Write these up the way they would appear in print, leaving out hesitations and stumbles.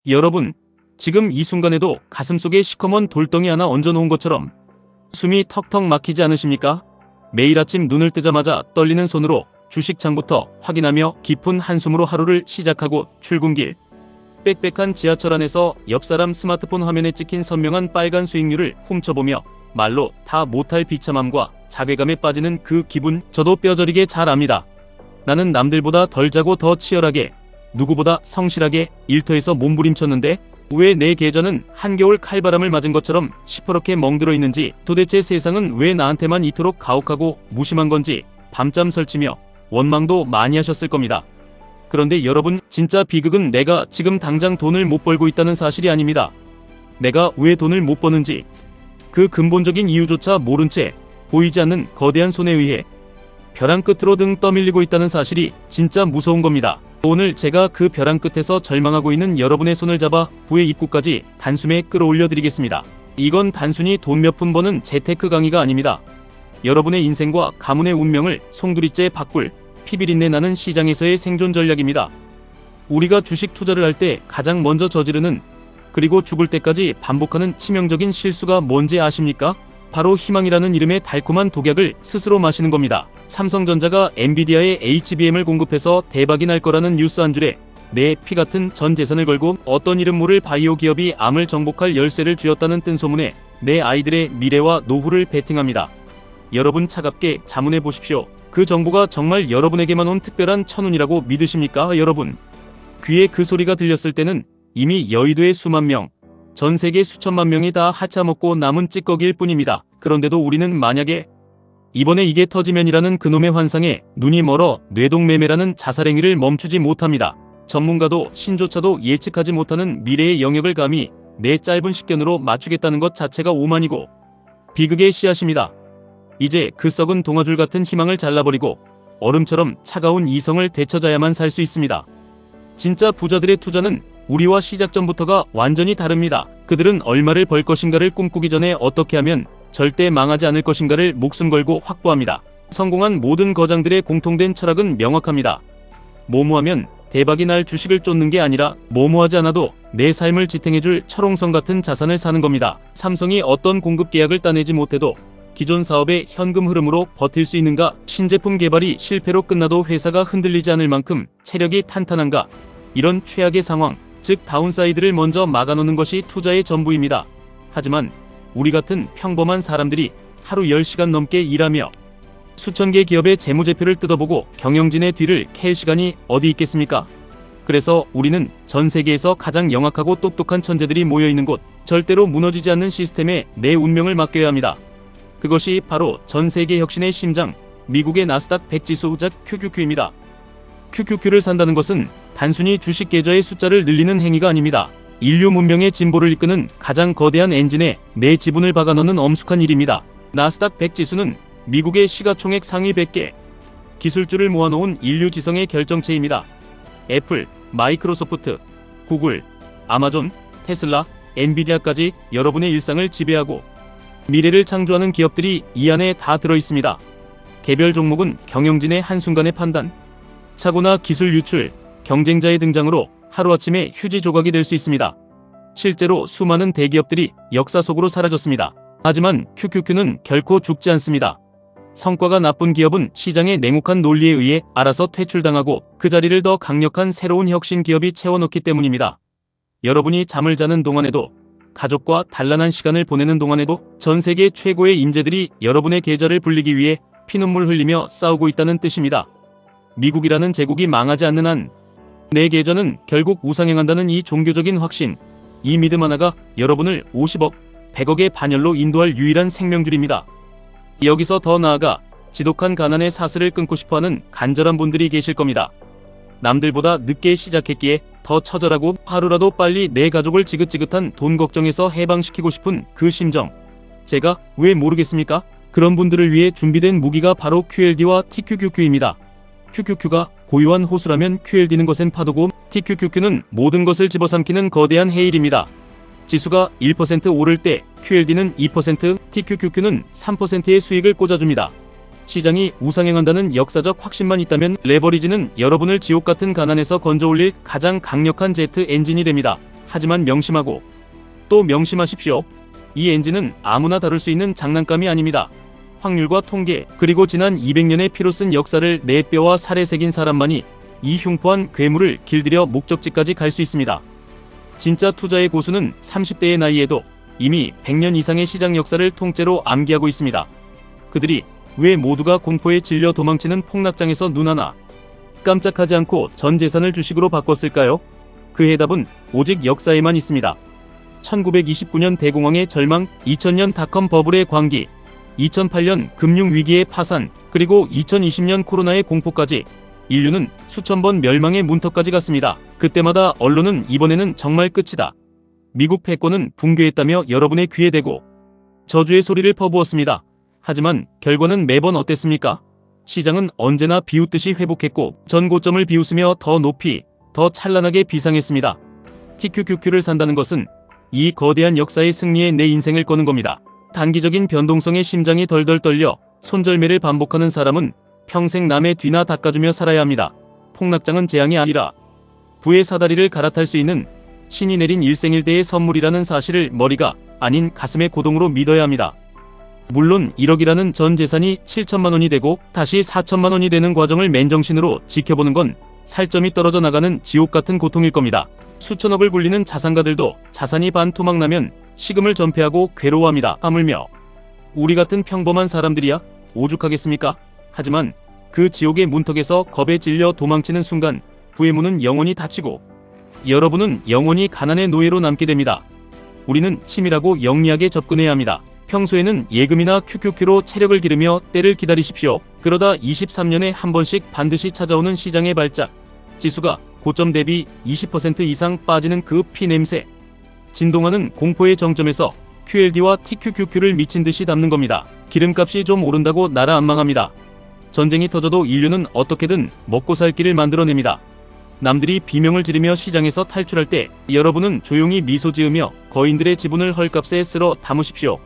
여러분, 지금 이 순간에도 가슴속에 시커먼 돌덩이 하나 얹어놓은 것처럼 숨이 턱턱 막히지 않으십니까? 매일 아침 눈을 뜨자마자 떨리는 손으로 주식창부터 확인하며 깊은 한숨으로 하루를 시작하고 출근길, 빽빽한 지하철 안에서 옆사람 스마트폰 화면에 찍힌 선명한 빨간 수익률을 훔쳐보며 말로 다 못할 비참함과 자괴감에 빠지는 그 기분, 저도 뼈저리게 잘 압니다. 나는 남들보다 덜 자고 더 치열하게, 누구보다 성실하게 일터에서 몸부림쳤는데 왜 내 계좌는 한겨울 칼바람을 맞은 것처럼 시퍼렇게 멍들어 있는지, 도대체 세상은 왜 나한테만 이토록 가혹하고 무심한 건지 밤잠 설치며 원망도 많이 하셨을 겁니다. 그런데 여러분, 진짜 비극은 내가 지금 당장 돈을 못 벌고 있다는 사실이 아닙니다. 내가 왜 돈을 못 버는지, 그 근본적인 이유조차 모른 채 보이지 않는 거대한 손에 의해 벼랑 끝으로 등 떠밀리고 있다는 사실이 진짜 무서운 겁니다. 오늘 제가 그 벼랑 끝에서 절망하고 있는 여러분의 손을 잡아 부의 입구까지 단숨에 끌어올려 드리겠습니다. 이건 단순히 돈 몇 푼 버는 재테크 강의가 아닙니다. 여러분의 인생과 가문의 운명을 송두리째 바꿀 피비린내 나는 시장에서의 생존 전략입니다. 우리가 주식 투자를 할 때 가장 먼저 저지르는, 그리고 죽을 때까지 반복하는 치명적인 실수가 뭔지 아십니까? 바로 희망이라는 이름의 달콤한 독약을 스스로 마시는 겁니다. 삼성전자가 엔비디아에 HBM을 공급해서 대박이 날 거라는 뉴스 한 줄에 내 피 같은 전 재산을 걸고 어떤 이름 모를 바이오 기업이 암을 정복할 열쇠를 쥐었다는 뜬소문에 내 아이들의 미래와 노후를 베팅합니다. 여러분, 차갑게 자문해 보십시오. 그 정보가 정말 여러분에게만 온 특별한 천운이라고 믿으십니까? 여러분, 귀에 그 소리가 들렸을 때는 이미 여의도의 수만 명, 전 세계 수천만 명이 다 하차먹고 남은 찌꺼기일 뿐입니다. 그런데도 우리는 만약에 이번에 이게 터지면이라는 그놈의 환상에 눈이 멀어 뇌동매매라는 자살행위를 멈추지 못합니다. 전문가도 신조차도 예측하지 못하는 미래의 영역을 감히 내 짧은 식견으로 맞추겠다는 것 자체가 오만이고 비극의 씨앗입니다. 이제 그 썩은 동아줄 같은 희망을 잘라버리고 얼음처럼 차가운 이성을 되찾아야만 살 수 있습니다. 진짜 부자들의 투자는 우리와 시작 전부터가 완전히 다릅니다. 그들은 얼마를 벌 것인가를 꿈꾸기 전에 어떻게 하면 절대 망하지 않을 것인가를 목숨 걸고 확보합니다. 성공한 모든 거장들의 공통된 철학은 명확합니다. 뭐뭐하면 대박이 날 주식을 쫓는 게 아니라 뭐뭐하지 않아도 내 삶을 지탱해줄 철옹성 같은 자산을 사는 겁니다. 삼성이 어떤 공급 계약을 따내지 못해도 기존 사업의 현금 흐름으로 버틸 수 있는가? 신제품 개발이 실패로 끝나도 회사가 흔들리지 않을 만큼 체력이 탄탄한가? 이런 최악의 상황, 즉 다운사이드를 먼저 막아놓는 것이 투자의 전부입니다. 하지만 우리 같은 평범한 사람들이 하루 10시간 넘게 일하며 수천 개 기업의 재무제표를 뜯어보고 경영진의 뒤를 캘 시간이 어디 있겠습니까? 그래서 우리는 전 세계에서 가장 영악하고 똑똑한 천재들이 모여있는 곳, 절대로 무너지지 않는 시스템에 내 운명을 맡겨야 합니다. 그것이 바로 전 세계 혁신의 심장, 미국의 나스닥 100지수 즉 QQQ입니다. QQQ를 산다는 것은 단순히 주식 계좌의 숫자를 늘리는 행위가 아닙니다. 인류 문명의 진보를 이끄는 가장 거대한 엔진에 내 지분을 박아넣는 엄숙한 일입니다. 나스닥 100지수는 미국의 시가총액 상위 100개 기술주를 모아놓은 인류 지성의 결정체입니다. 애플, 마이크로소프트, 구글, 아마존, 테슬라, 엔비디아까지 여러분의 일상을 지배하고 미래를 창조하는 기업들이 이 안에 다 들어있습니다. 개별 종목은 경영진의 한순간의 판단, 착오나 기술 유출, 경쟁자의 등장으로 하루아침에 휴지 조각이 될 수 있습니다. 실제로 수많은 대기업들이 역사 속으로 사라졌습니다. 하지만 QQQ는 결코 죽지 않습니다. 성과가 나쁜 기업은 시장의 냉혹한 논리에 의해 알아서 퇴출당하고 그 자리를 더 강력한 새로운 혁신 기업이 채워넣기 때문입니다. 여러분이 잠을 자는 동안에도, 가족과 단란한 시간을 보내는 동안에도 전 세계 최고의 인재들이 여러분의 계좌를 불리기 위해 피눈물 흘리며 싸우고 있다는 뜻입니다. 미국이라는 제국이 망하지 않는 한 내 계좌는 결국 우상향한다는 이 종교적인 확신, 이 믿음 하나가 여러분을 50억, 100억의 반열로 인도할 유일한 생명줄입니다. 여기서 더 나아가 지독한 가난의 사슬을 끊고 싶어하는 간절한 분들이 계실 겁니다. 남들보다 늦게 시작했기에 더 처절하고 하루라도 빨리 내 가족을 지긋지긋한 돈 걱정에서 해방시키고 싶은 그 심정, 제가 왜 모르겠습니까? 그런 분들을 위해 준비된 무기가 바로 QLD와 TQQQ입니다. QQQ가 고유한 호수라면 QLD는 거센 파도고 TQQQ는 모든 것을 집어삼키는 거대한 해일입니다. 지수가 1% 오를 때 QLD는 2%, TQQQ는 3%의 수익을 꽂아줍니다. 시장이 우상향한다는 역사적 확신만 있다면 레버리지는 여러분을 지옥같은 가난에서 건져올릴 가장 강력한 제트 엔진이 됩니다. 하지만 명심하고 또 명심하십시오. 이 엔진은 아무나 다룰 수 있는 장난감이 아닙니다. 확률과 통계, 그리고 지난 200년의 피로 쓴 역사를 내 뼈와 살에 새긴 사람만이 이 흉포한 괴물을 길들여 목적지까지 갈 수 있습니다. 진짜 투자의 고수는 30대의 나이에도 이미 100년 이상의 시장 역사를 통째로 암기하고 있습니다. 그들이 왜 모두가 공포에 질려 도망치는 폭락장에서 눈 하나 깜짝하지 않고 전 재산을 주식으로 바꿨을까요? 그 해답은 오직 역사에만 있습니다. 1929년 대공황의 절망, 2000년 닷컴 버블의 광기, 2008년 금융위기의 파산, 그리고 2020년 코로나의 공포까지 인류는 수천 번 멸망의 문턱까지 갔습니다. 그때마다 언론은 이번에는 정말 끝이다, 미국 패권은 붕괴했다며 여러분의 귀에 대고 저주의 소리를 퍼부었습니다. 하지만 결과는 매번 어땠습니까? 시장은 언제나 비웃듯이 회복했고 전 고점을 비웃으며 더 높이, 더 찬란하게 비상했습니다. TQQQ를 산다는 것은 이 거대한 역사의 승리에 내 인생을 거는 겁니다. 단기적인 변동성에 심장이 덜덜 떨려 손절매를 반복하는 사람은 평생 남의 뒤나 닦아주며 살아야 합니다. 폭락장은 재앙이 아니라 부의 사다리를 갈아탈 수 있는 신이 내린 일생일대의 선물이라는 사실을 머리가 아닌 가슴의 고동으로 믿어야 합니다. 물론 1억이라는 전 재산이 7천만 원이 되고 다시 4천만 원이 되는 과정을 맨정신으로 지켜보는 건 살점이 떨어져 나가는 지옥 같은 고통일 겁니다. 수천억을 굴리는 자산가들도 자산이 반토막 나면 식음을 전폐하고 괴로워합니다. 하물며 우리 같은 평범한 사람들이야 오죽하겠습니까? 하지만 그 지옥의 문턱에서 겁에 질려 도망치는 순간 부의 문은 영원히 닫히고 여러분은 영원히 가난의 노예로 남게 됩니다. 우리는 치밀하고 영리하게 접근해야 합니다. 평소에는 예금이나 QQQ로 체력을 기르며 때를 기다리십시오. 그러다 23년에 한 번씩 반드시 찾아오는 시장의 발작, 지수가 고점 대비 20% 이상 빠지는 그 피냄새, 진동하는 공포의 정점에서 QLD와 TQQQ를 미친듯이 담는 겁니다. 기름값이 좀 오른다고 나라 안 망합니다. 전쟁이 터져도 인류는 어떻게든 먹고 살 길을 만들어냅니다. 남들이 비명을 지르며 시장에서 탈출할 때 여러분은 조용히 미소 지으며 거인들의 지분을 헐값에 쓸어 담으십시오.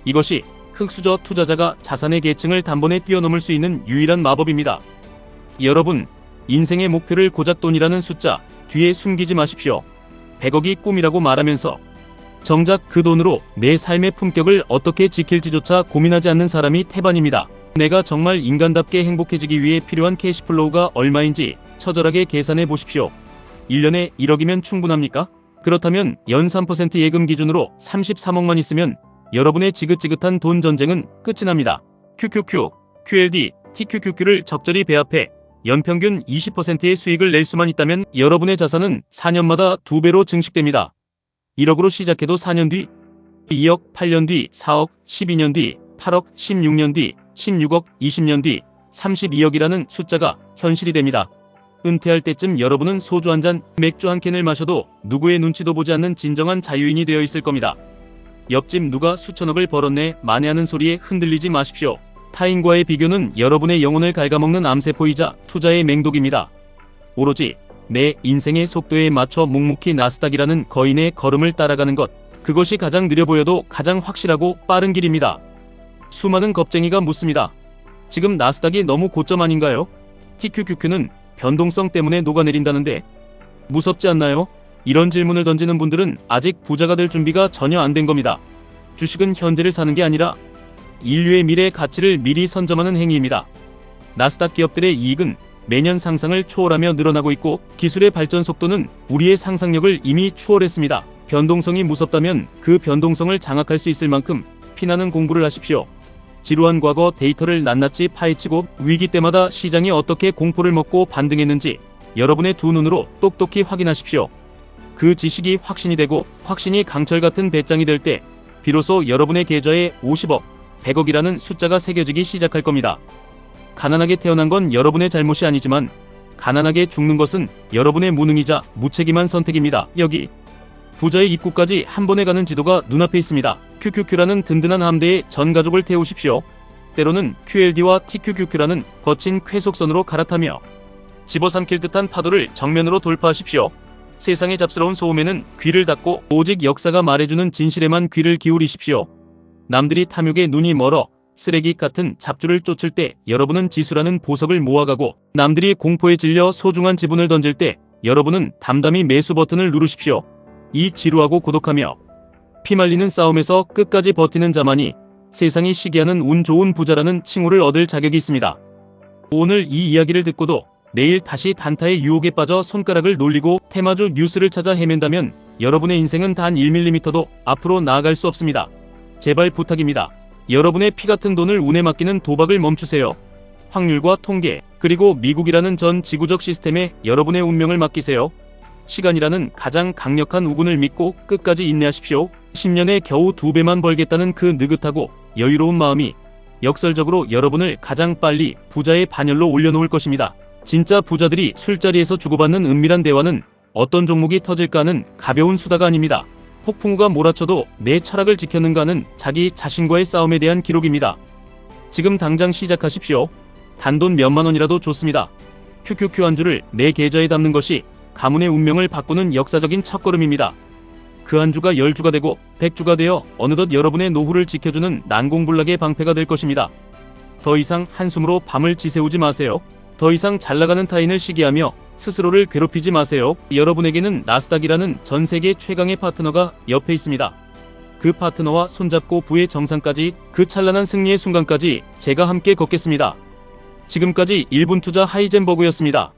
이것이 흑수저 투자자가 자산의 계층을 단번에 뛰어넘을 수 있는 유일한 마법입니다. 여러분, 인생의 목표를 고작 돈이라는 숫자 뒤에 숨기지 마십시오. 100억이 꿈이라고 말하면서 정작 그 돈으로 내 삶의 품격을 어떻게 지킬지조차 고민하지 않는 사람이 태반입니다. 내가 정말 인간답게 행복해지기 위해 필요한 캐시플로우가 얼마인지 처절하게 계산해 보십시오. 1년에 1억이면 충분합니까? 그렇다면 연 3% 예금 기준으로 33억만 있으면 여러분의 지긋지긋한 돈 전쟁은 끝이 납니다. QQQ, QLD, TQQQ를 적절히 배합해 연평균 20%의 수익을 낼 수만 있다면 여러분의 자산은 4년마다 2배로 증식됩니다. 1억으로 시작해도 4년 뒤 2억, 8년 뒤 4억, 12년 뒤 8억, 16년 뒤 16억, 20년 뒤 32억이라는 숫자가 현실이 됩니다. 은퇴할 때쯤 여러분은 소주 한 잔, 맥주 한 캔을 마셔도 누구의 눈치도 보지 않는 진정한 자유인이 되어 있을 겁니다. 옆집 누가 수천억을 벌었네 만회하는 소리에 흔들리지 마십시오. 타인과의 비교는 여러분의 영혼을 갉아먹는 암세포이자 투자의 맹독입니다. 오로지 내 인생의 속도에 맞춰 묵묵히 나스닥이라는 거인의 걸음을 따라가는 것, 그것이 가장 느려 보여도 가장 확실하고 빠른 길입니다. 수많은 겁쟁이가 묻습니다. 지금 나스닥이 너무 고점 아닌가요? TQQQ는 변동성 때문에 녹아내린다는데 무섭지 않나요? 이런 질문을 던지는 분들은 아직 부자가 될 준비가 전혀 안 된 겁니다. 주식은 현재를 사는 게 아니라 인류의 미래 가치를 미리 선점하는 행위입니다. 나스닥 기업들의 이익은 매년 상상을 초월하며 늘어나고 있고 기술의 발전 속도는 우리의 상상력을 이미 추월했습니다. 변동성이 무섭다면 그 변동성을 장악할 수 있을 만큼 피나는 공부를 하십시오. 지루한 과거 데이터를 낱낱이 파헤치고 위기 때마다 시장이 어떻게 공포를 먹고 반등했는지 여러분의 두 눈으로 똑똑히 확인하십시오. 그 지식이 확신이 되고 확신이 강철 같은 배짱이 될 때 비로소 여러분의 계좌에 50억, 100억이라는 숫자가 새겨지기 시작할 겁니다. 가난하게 태어난 건 여러분의 잘못이 아니지만 가난하게 죽는 것은 여러분의 무능이자 무책임한 선택입니다. 여기 부자의 입구까지 한 번에 가는 지도가 눈앞에 있습니다. QQQ라는 든든한 함대에 전 가족을 태우십시오. 때로는 QLD와 TQQQ라는 거친 쾌속선으로 갈아타며 집어삼킬 듯한 파도를 정면으로 돌파하십시오. 세상의 잡스러운 소음에는 귀를 닫고 오직 역사가 말해주는 진실에만 귀를 기울이십시오. 남들이 탐욕에 눈이 멀어 쓰레기 같은 잡주를 쫓을 때 여러분은 지수라는 보석을 모아가고 남들이 공포에 질려 소중한 지분을 던질 때 여러분은 담담히 매수 버튼을 누르십시오. 이 지루하고 고독하며 피말리는 싸움에서 끝까지 버티는 자만이 세상이 시기하는 운 좋은 부자라는 칭호를 얻을 자격이 있습니다. 오늘 이 이야기를 듣고도 내일 다시 단타의 유혹에 빠져 손가락을 놀리고 테마주 뉴스를 찾아 헤맨다면 여러분의 인생은 단 1mm도 앞으로 나아갈 수 없습니다. 제발 부탁입니다. 여러분의 피 같은 돈을 운에 맡기는 도박을 멈추세요. 확률과 통계, 그리고 미국이라는 전 지구적 시스템에 여러분의 운명을 맡기세요. 시간이라는 가장 강력한 우군을 믿고 끝까지 인내하십시오. 10년에 겨우 2배만 벌겠다는 그 느긋하고 여유로운 마음이 역설적으로 여러분을 가장 빨리 부자의 반열로 올려놓을 것입니다. 진짜 부자들이 술자리에서 주고받는 은밀한 대화는 어떤 종목이 터질까 하는 가벼운 수다가 아닙니다. 폭풍우가 몰아쳐도 내 철학을 지켰는가 하는 자기 자신과의 싸움에 대한 기록입니다. 지금 당장 시작하십시오. 단돈 몇만 원이라도 좋습니다. QQQ 한 주를 내 계좌에 담는 것이 가문의 운명을 바꾸는 역사적인 첫걸음입니다. 그 한 주가 10주가 되고 100주가 되어 어느덧 여러분의 노후를 지켜주는 난공불락의 방패가 될 것입니다. 더 이상 한숨으로 밤을 지새우지 마세요. 더 이상 잘나가는 타인을 시기하며 스스로를 괴롭히지 마세요. 여러분에게는 나스닥이라는 전 세계 최강의 파트너가 옆에 있습니다. 그 파트너와 손잡고 부의 정상까지, 그 찬란한 승리의 순간까지 제가 함께 걷겠습니다. 지금까지 1분 투자 하이젠버그였습니다.